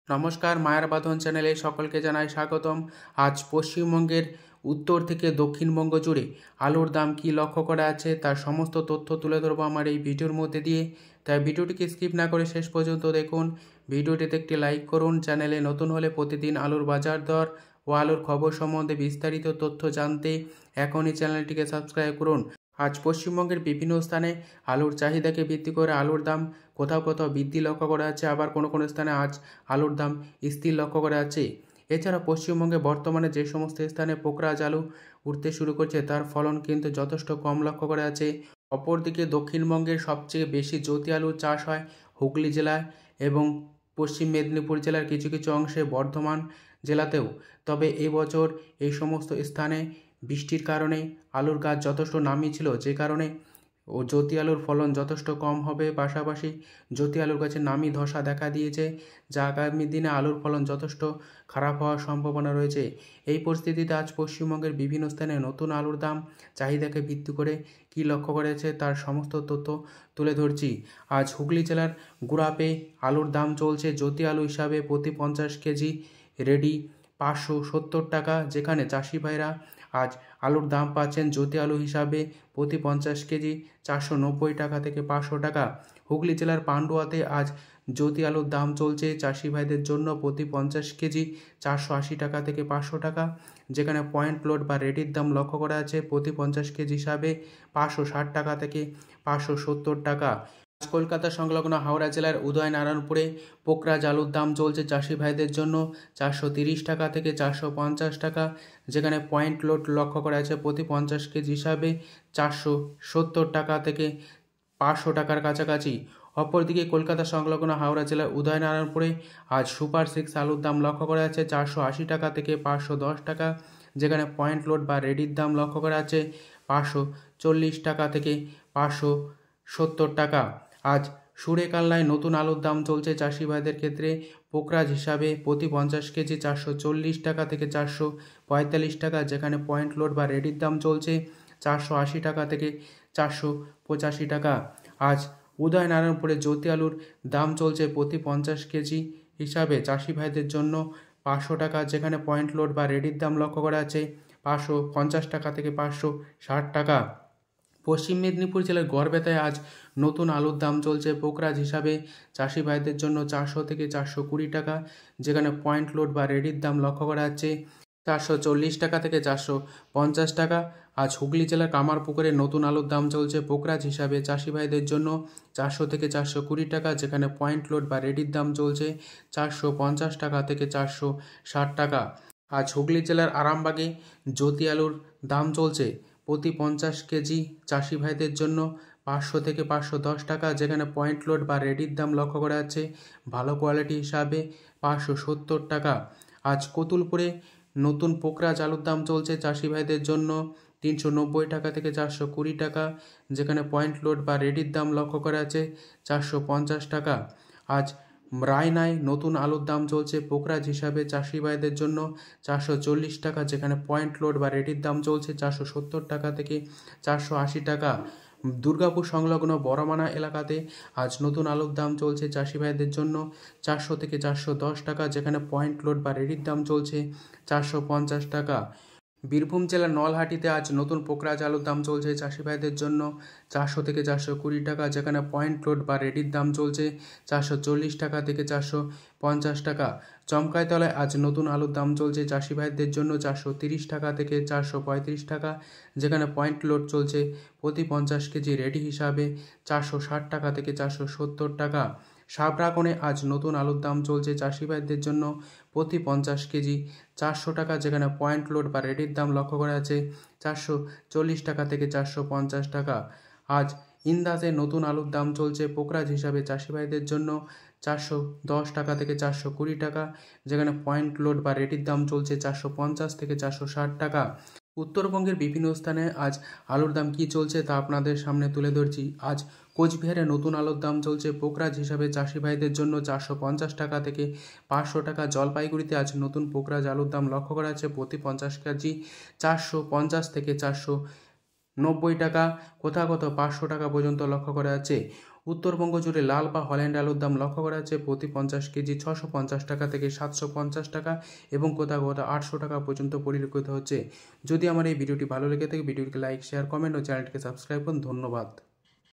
নমস্কার, মায়ার বাঁধন চ্যানেলে সকলকে জানাই স্বাগতম। আজ পশ্চিমবঙ্গের উত্তর থেকে দক্ষিণবঙ্গ জুড়ে আলুর দাম কী লক্ষ্য করা আছে তার সমস্ত তথ্য তুলে ধরবো আমার এই ভিডিওর মধ্যে দিয়ে। তাই ভিডিওটিকে স্কিপ না করে শেষ পর্যন্ত দেখুন। ভিডিওটিতে একটি লাইক করুন। চ্যানেলে নতুন হলে প্রতিদিন আলুর বাজার দর ও আলুর খবর সম্বন্ধে বিস্তারিত তথ্য জানতে এখনই চ্যানেলটিকে সাবস্ক্রাইব করুন। আজ পশ্চিমবঙ্গের বিভিন্ন স্থানে আলুর চাহিদাকে ভিত্তি করে আলুর দাম কোথাও কোথাও বৃদ্ধি লক্ষ্য করা যাচ্ছে, আবার কোনো কোনো স্থানে আজ আলুর দাম স্থির লক্ষ্য করা যাচ্ছে। এছাড়া পশ্চিমবঙ্গে বর্তমানে যে সমস্ত স্থানে পোকরাজ আলু উঠতে শুরু করছে তার ফলন কিন্তু যথেষ্ট কম লক্ষ্য করা যাচ্ছে। অপরদিকে দক্ষিণবঙ্গের সবচেয়ে বেশি জ্যোতি আলুর চাষ হয় হুগলি জেলায় এবং পশ্চিম মেদিনীপুর জেলার কিছু কিছু অংশে, বর্ধমান জেলাতেও। তবে এবছর এই সমস্ত স্থানে বৃষ্টির কারণে আলুর গাছ যথেষ্ট নামি ছিল, যে কারণে জ্যোতি আলুর ফলন যথেষ্ট কম হবে। পাশাপাশি জ্যোতি আলুর গাছে নামি ধসা দেখা দিয়েছে, যা আগামী দিনে আলুর ফলন যথেষ্ট খারাপ হওয়ার সম্ভাবনা রয়েছে। এই পরিস্থিতিতে আজ পশ্চিমবঙ্গের বিভিন্ন স্থানে নতুন আলুর দাম চাহিদাকে ভিত্তি করে কী লক্ষ্য করেছে তার সমস্ত তথ্য তুলে ধরছি। আজ হুগলি জেলার গুড়াপে আলুর দাম চলছে জ্যোতি আলু হিসাবে প্রতি 50 কেজি রেডি 570 টাকা, যেখানে চাষি ভাইরা আজ আলুর দাম পাচ্ছেন জ্যোতি আলু হিসাবে প্রতি 50 কেজি 490 টাকা থেকে 500 টাকা। হুগলি জেলার পান্ডুয়াতে আজ জ্যোতি আলুর দাম চলছে চাষি ভাইদের জন্য প্রতি 50 কেজি 480 টাকা থেকে 500 টাকা, যেখানে পয়েন্ট লোড বা রেডির দাম লক্ষ্য করা আছে প্রতি 50 কেজি হিসাবে 560 টাকা থেকে 570 টাকা। কলকাতা সংলগ্ন হাওড়া জেলার উদয়নারায়ণপুরে পোকরাজ আলুর দাম চলছে চাষি ভাইদের জন্য 430 টাকা থেকে 450 টাকা, যেখানে পয়েন্ট লোড লক্ষ্য করা আছে প্রতি 50 কেজি হিসাবে 470 টাকা থেকে 500 টাকার কাছাকাছি। অপরদিকে কলকাতা সংলগ্ন হাওড়া জেলার উদয়নারায়ণপুরে আজ সুপার 6 আলুর দাম লক্ষ্য করা আছে 480 টাকা থেকে 510 টাকা, যেখানে পয়েন্ট লোড বা রেডির দাম লক্ষ্য করা আছে 540 টাকা থেকে 570 টাকা। আজ সুরেকাল্লায় নতুন আলুর দাম চলছে চাষি ভাইদের ক্ষেত্রে পোকরাজ হিসাবে প্রতি 50 কেজি 440 টাকা থেকে 445 টাকা, যেখানে পয়েন্ট লোড বা রেডির দাম চলছে 480 টাকা থেকে 485 টাকা। আজ উদয়নারায়ণপুরে জ্যোতি আলুর দাম চলছে প্রতি 50 কেজি হিসাবে চাষি ভাইদের জন্য 500 টাকা, যেখানে পয়েন্ট লোড বা রেডির দাম লক্ষ্য করা আছে 550 টাকা থেকে 560 টাকা। পশ্চিম মেদিনীপুর জেলার গড়বেতায় আজ নতুন আলুর দাম চলছে পোকরাজ হিসাবে চাষি ভাইদের জন্য 400 থেকে 420 টাকা, যেখানে পয়েন্ট লোড বা রেডির দাম লক্ষ্য করা যাচ্ছে 440 টাকা থেকে 450 টাকা। আজ হুগলি জেলার কামারপুকুরে নতুন আলুর দাম চলছে পোকরাজ হিসাবে চাষি ভাইদের জন্য 400 থেকে 420 টাকা, যেখানে পয়েন্ট লোড বা রেডির দাম চলছে 450 টাকা থেকে 460 টাকা। আজ হুগলি জেলার আরামবাগে জ্যোতি আলুর দাম চলছে প্রতি 50 কেজি চাষি ভাইদের জন্য 500 থেকে 510 টাকা, যেখানে পয়েন্ট লোড বা রেডির দাম লক্ষ্য করা যাচ্ছে ভালো কোয়ালিটি হিসাবে 570 টাকা। আজ কতুলপুরে নতুন পোকরাজ আলুর দাম চলছে চাষি ভাইদের জন্য 390 টাকা থেকে 420 টাকা, যেখানে পয়েন্ট লোড বা রেডির দাম লক্ষ্য করা আছে 450 টাকা। আজ রায়নায় নতুন আলুর দাম চলছে পোকরাজ হিসাবে চাষি ভাইদের জন্য 440 টাকা, যেখানে পয়েন্ট লোড বা রেডির দাম চলছে 470 টাকা থেকে 480 টাকা। দুর্গাপুর সংলগ্ন বড়মানা এলাকাতে আজ নতুন আলুর দাম চলছে চাষি ভাইদের জন্য 400 থেকে 410 টাকা, যেখানে পয়েন্ট লোড বা রেডির দাম চলছে 450 টাকা। বীরভূম জেলার নলহাটিতে আজ নতুন পোকরাজ আলুর দাম চলছে চাষি ভাইদের জন্য 400 থেকে 420 টাকা, যেখানে পয়েন্ট লোড বা রেডির দাম চলছে 440 টাকা থেকে 450 টাকা। চমকাইতলায় আজ নতুন আলুর দাম চলছে চাষি ভাইদের জন্য 430 টাকা থেকে 435 টাকা, যেখানে পয়েন্ট লোড চলছে প্রতি 50 কেজি রেডি হিসাবে 460 টাকা থেকে 470 টাকা। সাবরাকোণে আজ নতুন আলুর দাম চলছে চাষি ভাইদের জন্য প্রতি 50 কেজি 400 টাকা, যেখানে পয়েন্ট লোড বা রেডির দাম লক্ষ্য করা আছে 440 টাকা থেকে 450 টাকা। আজ ইন্দাসে নতুন আলুর দাম চলছে পোকরাজ হিসাবে চাষি ভাইদের জন্য 410 টাকা থেকে 420 টাকা, যেখানে পয়েন্ট লোড বা রেডির দাম চলছে 450 থেকে 460 টাকা। উত্তরবঙ্গের বিভিন্ন স্থানে আজ আলুর দাম কী চলছে তা আপনাদের সামনে তুলে ধরছি। আজ কোচবিহারে নতুন আলুর দাম চলছে পোকরাজ হিসাবে চাষি ভাইদের জন্য 450 টাকা থেকে 500 টাকা। জলপাইগুড়িতে আজ নতুন পোকরাজ আলুর দাম লক্ষ্য করা আছে প্রতি 50 কেজি 450 থেকে 490 টাকা, কোথাও কোথাও 500 টাকা পর্যন্ত লক্ষ্য করা যাচ্ছে। উত্তরবঙ্গ জুড়ে লাল বা হল্যান্ড আলুর দাম লক্ষ্য করা যাচ্ছে প্রতি 50 কেজি 650 টাকা থেকে 750 টাকা এবং কোথাও কোথাও 800 টাকা পর্যন্ত পরিলক্ষিত হচ্ছে। যদি আমার এই ভিডিওটি ভালো লেগে থাকে ভিডিওটিকে লাইক শেয়ার কমেন্ট ও চ্যানেলটিকে সাবস্ক্রাইব করুন। ধন্যবাদ।